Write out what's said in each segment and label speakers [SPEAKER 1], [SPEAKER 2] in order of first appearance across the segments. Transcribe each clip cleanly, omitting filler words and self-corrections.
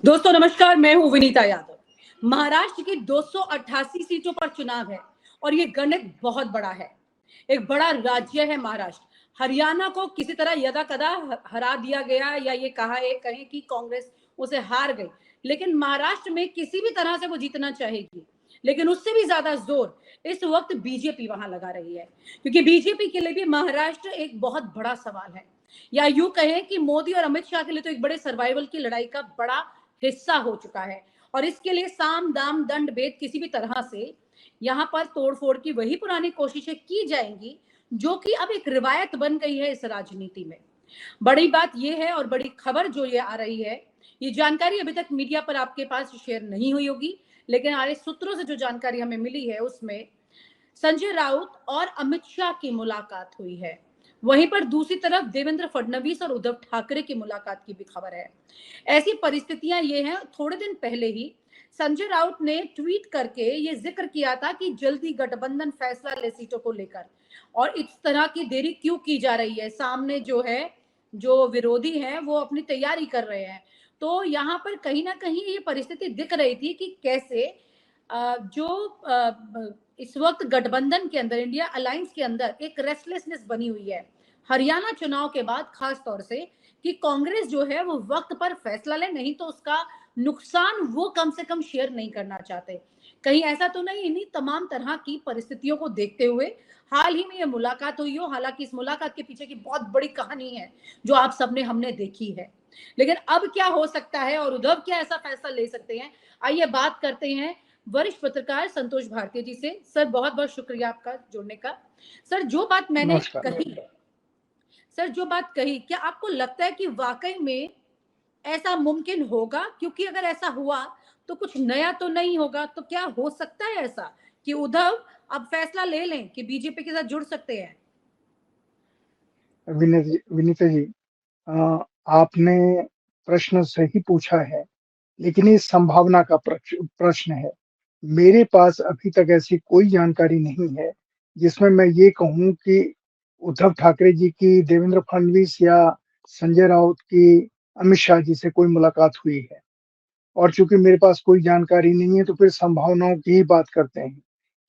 [SPEAKER 1] दोस्तों नमस्कार, मैं हूं विनीता यादव। महाराष्ट्र की 288 सीटों पर चुनाव है और ये गणित बहुत बड़ा है। एक बड़ा राज्य है महाराष्ट्र। हरियाणा को किसी तरह यदा कदा हरा दिया गया या ये कहें कि कांग्रेस उसे हार गई, लेकिन महाराष्ट्र में किसी भी तरह से वो जीतना चाहेगी। लेकिन उससे भी ज्यादा जोर इस वक्त बीजेपी वहां लगा रही है, क्योंकि बीजेपी के लिए भी महाराष्ट्र एक बहुत बड़ा सवाल है, या यूं कहें कि मोदी और अमित शाह के लिए तो एक बड़े सर्वाइवल की लड़ाई का बड़ा हिस्सा हो चुका है। और इसके लिए साम दाम दंड भेद किसी भी तरह से यहाँ पर तोड़फोड़ की वही पुरानी कोशिशें की जाएंगी जो कि अब एक रिवायत बन गई है इस राजनीति में। बड़ी बात यह है और बड़ी खबर जो ये आ रही है, ये जानकारी अभी तक मीडिया पर आपके पास शेयर नहीं हुई होगी, लेकिन हमारे सूत्रों से जो जानकारी हमें मिली है उसमें संजय राउत और अमित शाह की मुलाकात हुई है। वहीं पर दूसरी तरफ देवेंद्र फडणवीस और उद्धव ठाकरे की मुलाकात की भी खबर है। ऐसी परिस्थितियां ये हैं, थोड़े दिन पहले ही संजय राउत ने ट्वीट करके ये जिक्र किया था कि जल्दी गठबंधन फैसला ले सीटों को लेकर, और इस तरह की देरी क्यों की जा रही है। सामने जो है, जो विरोधी हैं वो अपनी तैयारी कर रहे हैं। तो यहाँ पर कहीं ना कहीं ये परिस्थिति दिख रही थी कि कैसे इस वक्त गठबंधन के अंदर, इंडिया अलायंस के अंदर एक रेस्टलेसनेस बनी हुई है हरियाणा चुनाव के बाद, खास तौर से कि कांग्रेस जो है वो वक्त पर फैसला ले, नहीं तो उसका नुकसान वो कम से कम शेयर नहीं करना चाहते। कहीं ऐसा तो नहीं, इन्हीं तमाम तरह की परिस्थितियों को देखते हुए हाल ही में ये मुलाकात हुई हो। हालांकि इस मुलाकात के पीछे की बहुत बड़ी कहानी है जो आप सबने हमने देखी है, लेकिन अब क्या हो सकता है और उद्धव क्या ऐसा फैसला ले सकते हैं, आइए बात करते हैं वरिष्ठ पत्रकार संतोष भारतीय जी से। सर बहुत बहुत शुक्रिया आपका जुड़ने का। सर जो बात मैंने कही, क्या आपको लगता है कि वाकई में ऐसा मुमकिन होगा? क्योंकि अगर ऐसा हुआ तो कुछ नया तो नहीं होगा, तो क्या हो सकता है ऐसा कि उद्धव अब फैसला ले लें कि बीजेपी के साथ जुड़ सकते हैं?
[SPEAKER 2] विनीता जी, आपने प्रश्न सही पूछा है, लेकिन ये संभावना का प्रश्न है। मेरे पास अभी तक ऐसी कोई जानकारी नहीं है जिसमें मैं ये कहूं कि उद्धव ठाकरे जी की देवेंद्र फडणवीस या संजय राउत की अमित शाह जी से कोई मुलाकात हुई है। और चूंकि मेरे पास कोई जानकारी नहीं है तो फिर संभावनाओं की ही बात करते हैं।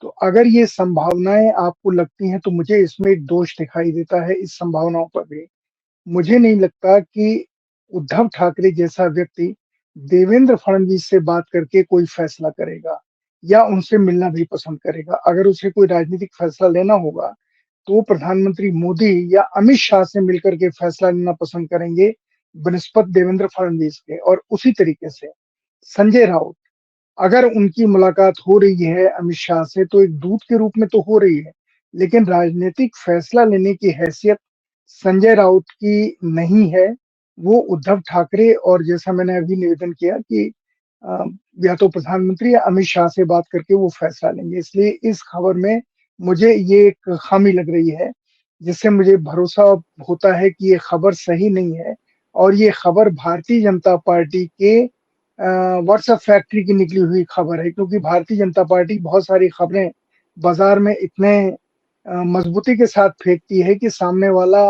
[SPEAKER 2] तो अगर ये संभावनाएं आपको लगती हैं तो मुझे इसमें एक दोष दिखाई देता है इस संभावनाओं पर भी। मुझे नहीं लगता कि उद्धव ठाकरे जैसा व्यक्ति देवेंद्र फडणवीस से बात करके कोई फैसला करेगा या उनसे मिलना भी पसंद करेगा। अगर उसे कोई राजनीतिक फैसला लेना होगा तो वो प्रधानमंत्री मोदी या अमित शाह से मिलकर के फैसला लेना पसंद करेंगे बनस्पत देवेंद्र फडणवीस के। और उसी तरीके से संजय राउत, अगर उनकी मुलाकात हो रही है अमित शाह से तो एक दूत के रूप में तो हो रही है, लेकिन राजनीतिक फैसला लेने की हैसियत संजय राउत की नहीं है। वो उद्धव ठाकरे और जैसा मैंने अभी निवेदन किया कि या तो प्रधानमंत्री या अमित शाह से बात करके वो फैसला लेंगे। इसलिए इस खबर में मुझे ये एक खामी लग रही है जिससे मुझे भरोसा होता है कि ये खबर सही नहीं है और ये खबर भारतीय जनता पार्टी के व्हाट्सएप फैक्ट्री की निकली हुई खबर है। क्योंकि भारतीय जनता पार्टी बहुत सारी खबरें बाजार में इतने मजबूती के साथ फेंकती है कि सामने वाला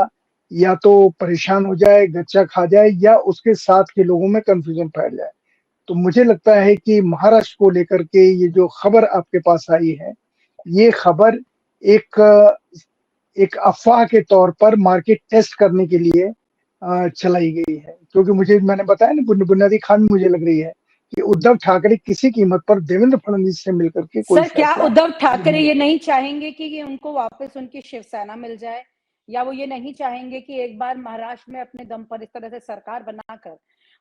[SPEAKER 2] या तो परेशान हो जाए, गच्चा खा जाए या उसके साथ के लोगों में कंफ्यूजन फैल जाए। तो मुझे लगता है कि महाराष्ट्र को लेकर के ये जो खबर आपके पास आई है, ये खबर एक एक अफवाह के तौर पर मार्केट टेस्ट करने के लिए चलाई गई है। क्योंकि मैंने बताया ना, बुनियादी खामी मुझे लग रही है कि उद्धव ठाकरे किसी कीमत पर देवेंद्र फडणवीस से मिलकर के कोई
[SPEAKER 1] सर, क्या उद्धव ठाकरे ये नहीं चाहेंगे कि उनको वापस उनकी शिवसेना मिल जाए, या वो ये नहीं चाहेंगे कि एक बार महाराष्ट्र में अपने दम पर इस तरह से सरकार बनाकर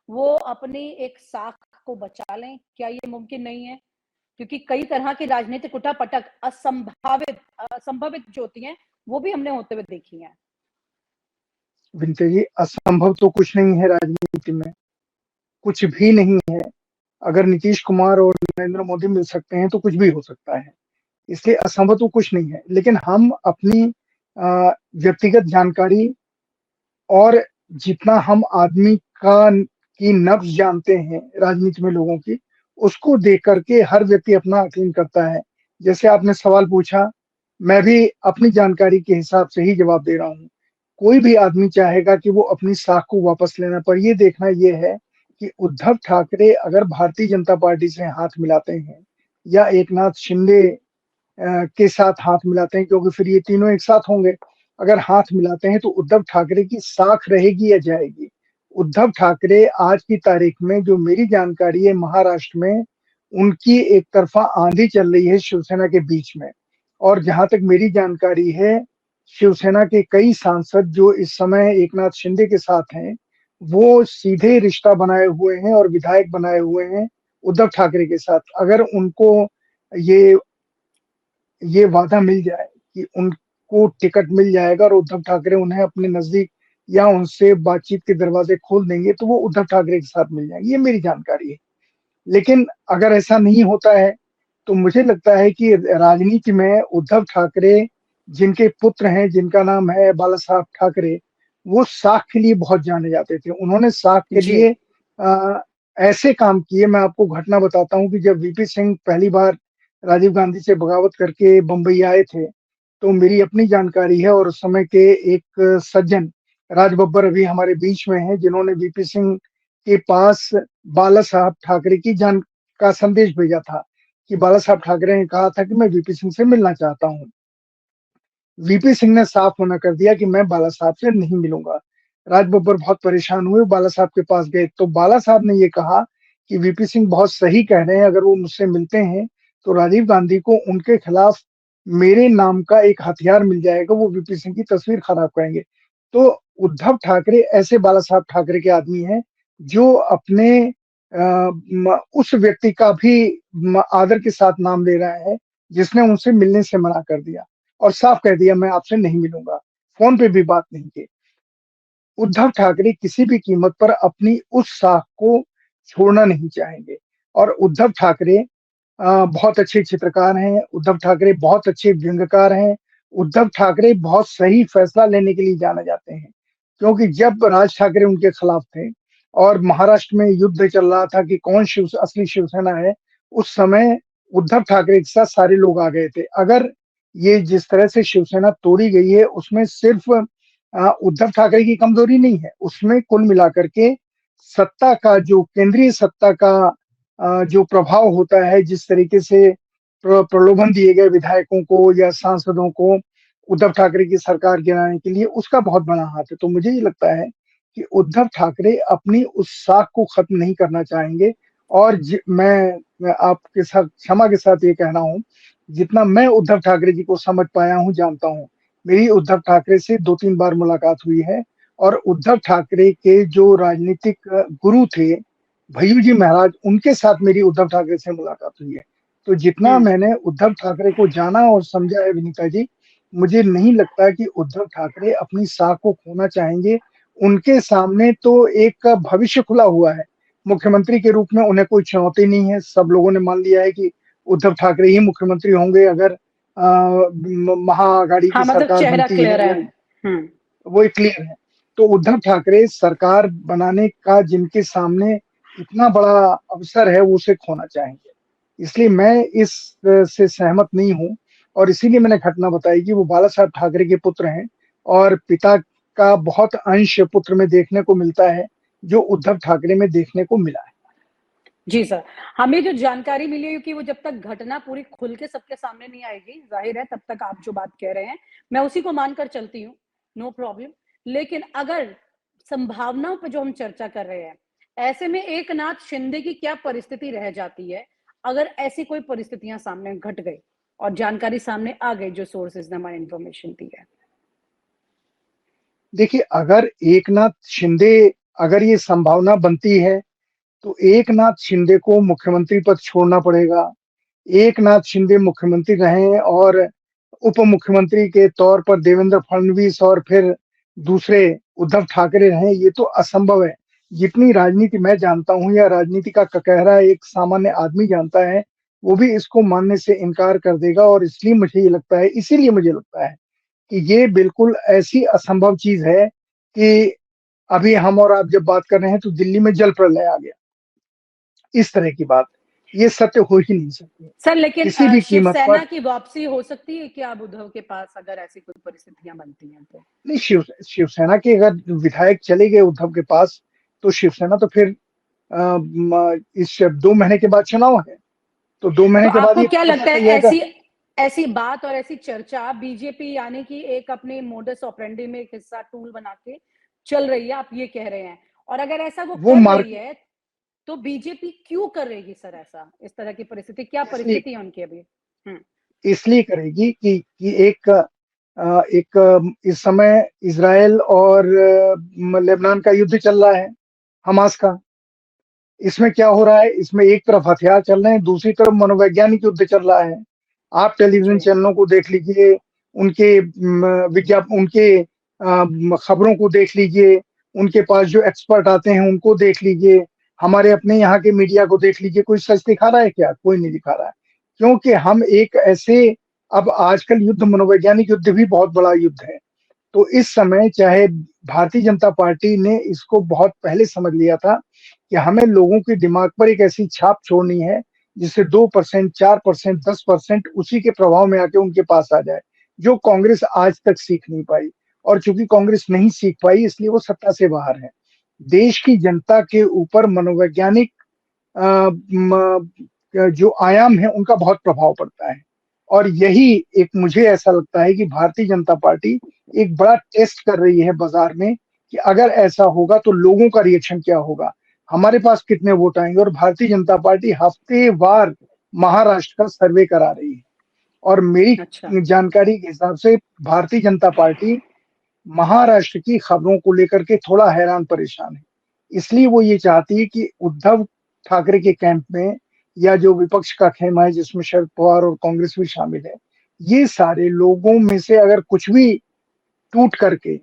[SPEAKER 1] वो अपनी एक साख को बचा लें? क्या ये मुमकिन नहीं है? क्योंकि कई तरह की राजनीतिक उठापटक असंभावित जो होती हैं वो भी हमने होते हुए देखी है।
[SPEAKER 2] विनीता जी, असंभव तो कुछ नहीं है राजनीति में, कुछ भी नहीं है। अगर नीतीश कुमार और नरेंद्र मोदी मिल सकते हैं तो कुछ भी हो सकता है, इसलिए असंभव तो कुछ नहीं है। लेकिन हम अपनी व्यक्तिगत जानकारी और जितना हम आदमी की नब्ज जानते हैं राजनीति में लोगों की, उसको देख करके हर व्यक्ति अपना आकलन करता है। जैसे आपने सवाल पूछा, मैं भी अपनी जानकारी के हिसाब से ही जवाब दे रहा हूँ। कोई भी आदमी चाहेगा कि वो अपनी साख को वापस लेना, पर ये देखना ये है कि उद्धव ठाकरे अगर भारतीय जनता पार्टी से हाथ मिलाते हैं या एकनाथ शिंदे के साथ हाथ मिलाते हैं, क्योंकि फिर ये तीनों एक साथ होंगे। अगर हाथ मिलाते हैं तो उद्धव ठाकरे की साख रहेगी या जाएगी? उद्धव ठाकरे आज की तारीख में, जो मेरी जानकारी है, महाराष्ट्र में उनकी एक तरफा आंधी चल रही है शिवसेना के बीच में। और जहां तक मेरी जानकारी है, शिवसेना के कई सांसद जो इस समय एकनाथ शिंदे के साथ हैं, वो सीधे रिश्ता बनाए हुए हैं और विधायक बनाए हुए हैं उद्धव ठाकरे के साथ। अगर उनको ये ये वादा मिल जाए कि उनको टिकट मिल जाएगा और उद्धव ठाकरे उन्हें अपने नजदीक या उनसे बातचीत के दरवाजे खोल देंगे, तो वो उद्धव ठाकरे के साथ मिल जाएंगे, ये मेरी जानकारी है। लेकिन अगर ऐसा नहीं होता है, तो मुझे लगता है कि राजनीति में उद्धव ठाकरे, जिनके पुत्र हैं, जिनका नाम है बाला साहब ठाकरे, वो साख के लिए बहुत जाने जाते थे। उन्होंने साख के
[SPEAKER 1] जी।
[SPEAKER 2] लिए ऐसे काम किए। मैं आपको घटना बताता हूँ कि जब वीपी सिंह पहली बार राजीव गांधी से बगावत करके बंबई आए थे, तो मेरी अपनी जानकारी है और उस समय के एक सज्जन राज बब्बर अभी हमारे बीच में हैं, जिन्होंने वीपी सिंह के पास बाला साहब ठाकरे की जान का संदेश भेजा था कि बाला साहब ठाकरे ने कहा था कि मैं वीपी सिंह से मिलना चाहता हूँ। वीपी सिंह ने साफ मना कर दिया कि मैं बाला साहब से नहीं मिलूंगा। राज बब्बर बहुत परेशान हुए, बाला साहब के पास गए, तो बाला साहब ने ये कहा कि वीपी सिंह बहुत सही कह रहे हैं, अगर वो मुझसे मिलते हैं तो राजीव गांधी को उनके खिलाफ मेरे नाम का एक हथियार मिल जाएगा, वो वीपी सिंह की तस्वीर खराब करेंगे। तो उद्धव ठाकरे ऐसे बाला साहब ठाकरे के आदमी हैं जो अपने उस व्यक्ति का भी आदर के साथ नाम ले रहा है जिसने उनसे मिलने से मना कर दिया और साफ कह दिया मैं आपसे नहीं मिलूंगा, फोन पे भी बात नहीं की। उद्धव ठाकरे किसी भी कीमत पर अपनी उस साख को छोड़ना नहीं चाहेंगे। और उद्धव ठाकरे बहुत अच्छे चित्रकार हैं, उद्धव ठाकरे बहुत अच्छे व्यंग्यकार हैं, उद्धव ठाकरे बहुत सही फैसला लेने के लिए जाने जाते हैं। क्योंकि जब राज ठाकरे उनके खिलाफ थे और महाराष्ट्र में युद्ध चल रहा था कि कौन असली शिवसेना है, उस समय उद्धव ठाकरे के साथ सारे लोग आ गए थे। अगर ये जिस तरह से शिवसेना तोड़ी गई है, उसमें सिर्फ उद्धव ठाकरे की कमजोरी नहीं है, उसमें कुल मिलाकर के सत्ता का, जो केंद्रीय सत्ता का जो प्रभाव होता है, जिस तरीके से प्रलोभन दिए गए विधायकों को या सांसदों को उद्धव ठाकरे की सरकार गिराने के लिए, उसका बहुत बड़ा हाथ है। तो मुझे ये लगता है कि उद्धव ठाकरे अपनी उस साख को खत्म नहीं करना चाहेंगे। और मैं आपके साथ क्षमा के साथ ये कहना हूँ, जितना मैं उद्धव ठाकरे जी को समझ पाया हूँ, जानता हूँ, मेरी उद्धव ठाकरे से 2-3 बार मुलाकात हुई है। और उद्धव ठाकरे के जो राजनीतिक गुरु थे भय्यू जी महाराज, उनके साथ मेरी उद्धव ठाकरे से मुलाकात हुई है। तो जितना मैंने उद्धव ठाकरे को जाना और समझा है विनीता जी, मुझे नहीं लगता कि उद्धव ठाकरे अपनी साख को खोना चाहेंगे। उनके सामने तो एक भविष्य खुला हुआ है, मुख्यमंत्री के रूप में उन्हें कोई चुनौती नहीं है। सब लोगों ने मान लिया है कि उद्धव ठाकरे ही मुख्यमंत्री होंगे अगर महाआघाड़ी की
[SPEAKER 1] हाँ, मतलब
[SPEAKER 2] सरकार
[SPEAKER 1] चेहरा
[SPEAKER 2] बनती
[SPEAKER 1] क्लियर
[SPEAKER 2] है,
[SPEAKER 1] है।
[SPEAKER 2] या वो क्लियर है। तो उद्धव ठाकरे सरकार बनाने का जिनके सामने इतना बड़ा अवसर है, वो उसे खोना चाहेंगे। इसलिए मैं इस से सहमत नहीं हूँ। और इसीलिए मैंने घटना बताई कि वो बाला साहब ठाकरे के पुत्र हैं और पिता का बहुत अंश पुत्र में देखने को मिलता है, जो उद्धव ठाकरे में देखने को मिला है।
[SPEAKER 1] जी सर, हमें जो जानकारी मिली है कि वो जब तक घटना पूरी खुल के सबके सामने नहीं आएगी, ज़ाहिर है तब तक आप जो बात कह रहे हैं, मैं उसी को मानकर चलती हूँ, नो प्रॉब्लम। लेकिन अगर संभावनाओं पे जो हम चर्चा कर रहे हैं, ऐसे में एकनाथ शिंदे की क्या परिस्थिति रह जाती है, अगर ऐसी कोई परिस्थितियाँ सामने घट गई और जानकारी सामने आ गई जो सोर्सेज़ ने हमारी इन्फॉर्मेशन दी है?
[SPEAKER 2] देखिए, अगर एकनाथ शिंदे, अगर ये संभावना बनती है, तो एकनाथ शिंदे को मुख्यमंत्री पद छोड़ना पड़ेगा। एकनाथ शिंदे मुख्यमंत्री रहें और उप मुख्यमंत्री के तौर पर देवेंद्र फडणवीस और फिर दूसरे उद्धव ठाकरे रहें, ये तो असंभव है। जितनी राजनीति मैं जानता हूँ या राजनीति का ककहरा एक सामान्य आदमी जानता है, वो भी इसको मानने से इनकार कर देगा। और इसीलिए मुझे लगता है कि ये बिल्कुल ऐसी असंभव चीज है कि अभी हम और आप जब बात कर रहे हैं तो दिल्ली में जल प्रलय आ गया, इस तरह की बात। ये सत्य हो ही नहीं सकती
[SPEAKER 1] सर, लेकिन
[SPEAKER 2] किसी भी कीमत
[SPEAKER 1] शिवसेना
[SPEAKER 2] पर।
[SPEAKER 1] की वापसी हो सकती है क्या अब उद्धव के पास, अगर ऐसी कोई परिस्थितियाँ बनती हैं तो?
[SPEAKER 2] नहीं, शिवसेना के अगर विधायक चले गए उद्धव के पास, तो शिवसेना तो फिर इस 2 महीने के बाद चुनाव है, तो 2 महीने
[SPEAKER 1] तो
[SPEAKER 2] के बाद
[SPEAKER 1] आपको
[SPEAKER 2] ये
[SPEAKER 1] क्या
[SPEAKER 2] पता
[SPEAKER 1] लगता है
[SPEAKER 2] चल जाएगा।
[SPEAKER 1] ऐसी ऐसी बात और ऐसी चर्चा बीजेपी यानी कि एक अपने मोडस ऑपरेंडी में एक हिस्सा टूल बना के चल रही है, आप ये कह रहे हैं? और अगर ऐसा वो
[SPEAKER 2] वो
[SPEAKER 1] कर
[SPEAKER 2] मार्क
[SPEAKER 1] रही है तो बीजेपी क्यों कर रहेगी सर ऐसा? इस तरह की परिस्थिति, क्या
[SPEAKER 2] इसलिए
[SPEAKER 1] परिस्थिति है उनकी अभी? हुँ,
[SPEAKER 2] इसलिए करेगी कि इस समय इज़राइल और लेबनान का युद्ध चल रहा है, हमास का। इसमें क्या हो रहा है, इसमें एक तरफ हथियार चल रहे हैं, दूसरी तरफ मनोवैज्ञानिक युद्ध चल रहा है। आप टेलीविज़न
[SPEAKER 1] जी,
[SPEAKER 2] चैनलों को देख लीजिए, उनके उनके खबरों को देख लीजिए, उनके पास जो एक्सपर्ट आते हैं उनको देख लीजिए, हमारे अपने यहाँ के मीडिया को देख लीजिए, कोई सच दिखा रहा है क्या? कोई नहीं दिखा रहा है। क्योंकि हम एक ऐसे, अब आजकल युद्ध मनोवैज्ञानिक युद्ध भी बहुत बड़ा युद्ध है। तो इस समय चाहे भारतीय जनता पार्टी ने इसको बहुत पहले समझ लिया था कि हमें लोगों के दिमाग पर एक ऐसी छाप छोड़नी है जिससे 2%, 4%, 10% उसी के प्रभाव में आके उनके पास आ जाए, जो कांग्रेस आज तक सीख नहीं पाई। और चूंकि कांग्रेस नहीं सीख पाई इसलिए वो सत्ता से बाहर है। देश की जनता के ऊपर मनोवैज्ञानिक अ, म जो आयाम है उनका बहुत प्रभाव पड़ता है। और यही एक, मुझे ऐसा लगता है कि भारतीय जनता पार्टी एक बड़ा टेस्ट कर रही है बाज़ार में कि अगर ऐसा होगा तो लोगों का रिएक्शन क्या होगा? हमारे पास कितने वोट आएँगे? और भारतीय जनता पार्टी हफ्तेवार महाराष्ट्र का सर्वे करा रही है। और मेरी
[SPEAKER 1] अच्छा,
[SPEAKER 2] जानकारी के हिसाब से भारतीय जनता पार्टी महाराष्ट्र की खबरों को लेकर के थोड़ा हैरान-परेशान है। इसलिए वो ये चाहती है कि उद्धव ठाकरे के कैंप में, या जो विपक्ष का खेमा है जिसमें शरद पवार और कांग्रेस भी शामिल है, ये सारे लोगों में से अगर कुछ भी टूट करके,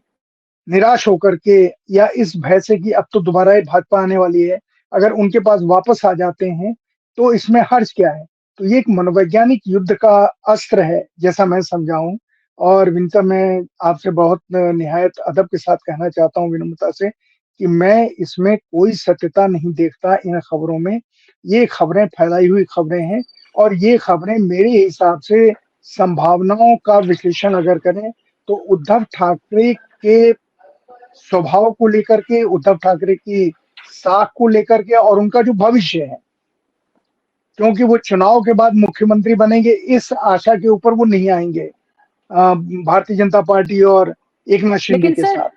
[SPEAKER 2] निराश होकर के, या इस भय से कि अब तो दोबारा ये भाजपा आने वाली है, अगर उनके पास वापस आ जाते हैं, तो इसमें हर्ज क्या है? तो ये एक मनोवैज्ञानिक युद्ध का अस्त्र है, जैसा मैं समझा हूँ। और विनीता, मैं आपसे बहुत निहायत अदब के साथ कहना चाहता हूँ, विनम्रता से, कि मैं इसमें कोई सत्यता नहीं देखता इन खबरों में। ये खबरें फैलाई हुई खबरें हैं, और ये खबरें मेरे हिसाब से संभावनाओं का विश्लेषण अगर करें, तो उद्धव ठाकरे के स्वभाव को लेकर के, उद्धव ठाकरे की साख को लेकर के, और उनका जो भविष्य है, क्योंकि वो चुनाव के बाद मुख्यमंत्री बनेंगे इस आशा के ऊपर वो नहीं आएंगे भारतीय जनता पार्टी और एकनाथ शिंदे
[SPEAKER 1] लेकिन
[SPEAKER 2] के
[SPEAKER 1] सर
[SPEAKER 2] साथ।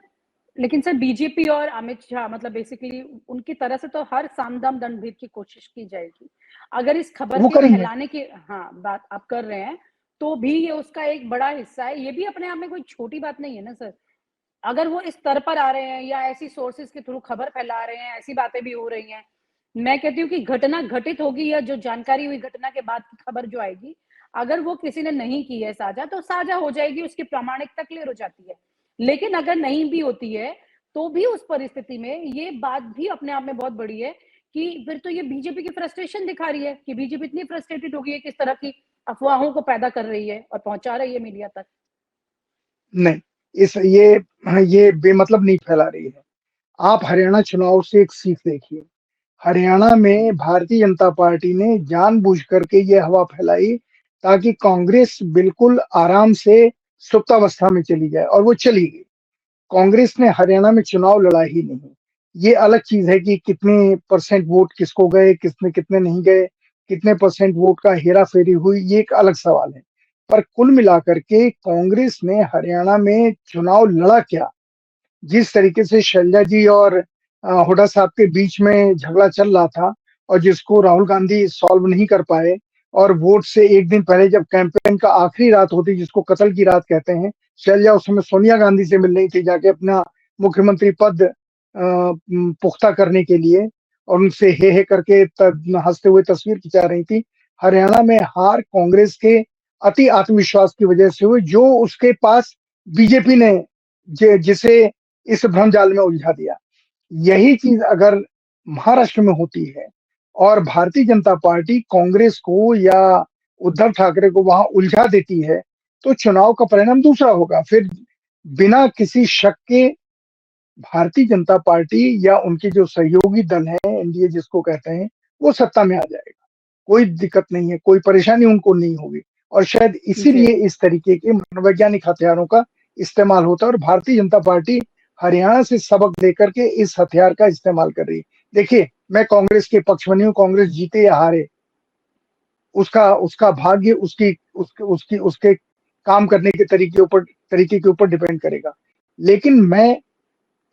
[SPEAKER 1] लेकिन सर बीजेपी और अमित शाह मतलब बेसिकली उनकी तरह से तो हर सामदाम दंडभेद की कोशिश की जाएगी। अगर इस खबर
[SPEAKER 2] वो
[SPEAKER 1] के
[SPEAKER 2] करेंगे।
[SPEAKER 1] फैलाने की हाँ, बात आप कर रहे हैं, तो भी ये उसका एक बड़ा हिस्सा है। ये भी अपने आप में कोई छोटी बात नहीं है ना सर। अगर वो इस स्तर पर आ रहे हैं या ऐसी सोर्सेज़ के थ्रू खबर फैला रहे हैं, ऐसी बातें भी हो रही हैं। मैं कहती हूँ कि घटना घटित होगी या जो जानकारी हुई घटना के बाद की खबर जो आएगी, अगर वो किसी ने नहीं की है साझा, तो साझा हो जाएगी, उसकी प्रामाणिकता क्लियर हो जाती है। लेकिन अगर नहीं भी होती है, तो भी उस परिस्थिति में ये बात भी अपने आप में बहुत बड़ी है कि फिर तो ये बीजेपी की फ्रस्ट्रेशन दिखा रही है कि बीजेपी इतनी फ्रस्ट्रेटेड हो गई है कि इस तरह की अफ़वाहों को पैदा कर रही है और पहुँचा रही है मीडिया तक।
[SPEAKER 2] नहीं, ये बेमतलब नहीं फैला रही है। आप हरियाणा चुनाव से एक सीख देखिए। हरियाणा में भारतीय जनता पार्टी ने जानबूझ करके ये हवा फैलाई ताकि कांग्रेस बिल्कुल आराम से सुप्तावस्था में चली जाए, और वो चली गई। कांग्रेस ने हरियाणा में चुनाव लड़ा ही नहीं। ये अलग चीज़ है कि कितने परसेंट वोट किसको गए, किसने कितने नहीं गए, कितने परसेंट वोट का हेरा-फेरी हुई, ये एक अलग सवाल है। पर कुल मिलाकर के कांग्रेस ने हरियाणा में चुनाव लड़ा क्या? जिस तरीके से शैलजा जी और हुड्डा साहब के बीच में झगड़ा चल रहा था, और जिसको राहुल गांधी सॉल्व नहीं कर पाए, और वोट से 1 दिन पहले जब कैंपेन का आखिरी रात होती जिसको कत्ल की रात कहते हैं, शैलजा उस समय सोनिया गांधी से मिल रही थी जाके अपना मुख्यमंत्री पद पुख्ता करने के लिए, और उनसे हे करके हँसते हुए तस्वीर खिंचा रही थी। हरियाणा में हार कांग्रेस के अति आत्मविश्वास की वजह से हुई, जो उसके पास बीजेपी ने जिसे इस भ्रम जाल में उलझा दिया। यही चीज़ अगर महाराष्ट्र में होती है, और भारतीय जनता पार्टी कांग्रेस को या उद्धव ठाकरे को वहाँ उलझा देती है, तो चुनाव का परिणाम दूसरा होगा। फिर बिना किसी शक के भारतीय जनता पार्टी या उनके जो सहयोगी दल हैं, एनडीए जिसको कहते हैं, वो सत्ता में आ जाएगा। कोई दिक्कत नहीं है, कोई परेशानी उनको नहीं होगी। और शायद
[SPEAKER 1] जी।
[SPEAKER 2] इसीलिए इस तरीके के मनोवैज्ञानिक हथियारों का इस्तेमाल होता है, और भारतीय जनता पार्टी हरियाणा से सबक लेकर के इस हथियार का इस्तेमाल कर रही है। देखिए, मैं कांग्रेस के पक्ष में नहीं हूं, कांग्रेस जीते या हारे उसका उसका भाग्य उसके काम करने के तरीके के ऊपर डिपेंड करेगा। लेकिन मैं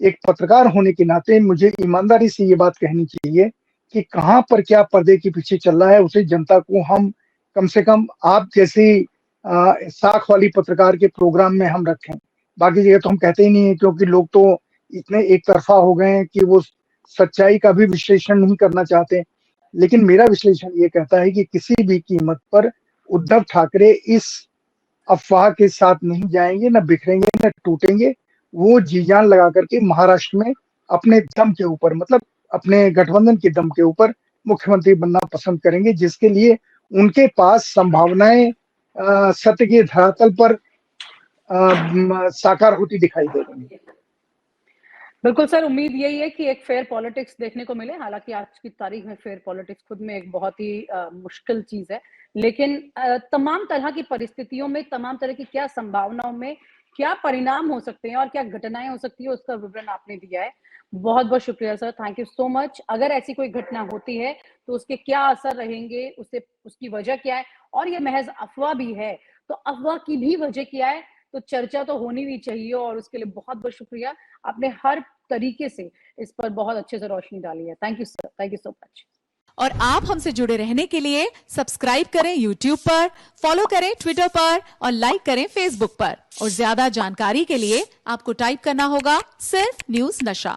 [SPEAKER 2] एक पत्रकार होने के नाते मुझे ईमानदारी से ये बात कहनी चाहिए कि कहां पर क्या पर्दे के पीछे चल रहा है, उसे जनता को हम कम से कम आप जैसी साख वाली पत्रकार के प्रोग्राम में हम रखें। बाकी जगह तो हम कहते ही नहीं है, क्योंकि लोग तो इतने एक तरफा हो गए हैं कि वो सच्चाई का भी विश्लेषण नहीं करना चाहते। लेकिन मेरा विश्लेषण ये कहता है कि किसी भी कीमत पर उद्धव ठाकरे इस अफवाह के साथ नहीं जाएंगे, न बिखरेंगे न टूटेंगे। वो जी जान लगा करके महाराष्ट्र में अपने दम के ऊपर, मतलब अपने गठबंधन के दम के ऊपर मुख्यमंत्री बनना पसंद करेंगे, जिसके लिए उनके पास संभावनाएं सत्य के धरातल पर साकार होती दिखाई दे रही है।
[SPEAKER 1] बिल्कुल सर, उम्मीद यही है कि एक फेयर पॉलिटिक्स देखने को मिले। हालांकि आज की तारीख में फेयर पॉलिटिक्स खुद में एक बहुत ही मुश्किल चीज है, लेकिन तमाम तरह की परिस्थितियों में, तमाम तरह की क्या संभावनाओं में क्या परिणाम हो सकते हैं और क्या घटनाएं हो सकती है, उसका विवरण आपने दिया है। बहुत बहुत शुक्रिया sir, thank you so much. अगर ऐसी कोई घटना होती है तो उसके क्या असर रहेंगे, उससे उसकी वजह क्या है, और ये महज अफवाह भी है तो अफवाह की भी वजह क्या है, तो चर्चा तो होनी भी चाहिए। और उसके लिए बहुत बहुत शुक्रिया, आपने हर तरीके से इस पर बहुत अच्छे से रोशनी डाली है। Thank you sir, thank you so much.
[SPEAKER 3] और आप हमसे जुड़े रहने के लिए सब्सक्राइब करें YouTube पर, फॉलो करें ट्विटर पर और लाइक करें Facebook पर। और ज्यादा जानकारी के लिए आपको टाइप करना होगा सिर्फ न्यूज नशा।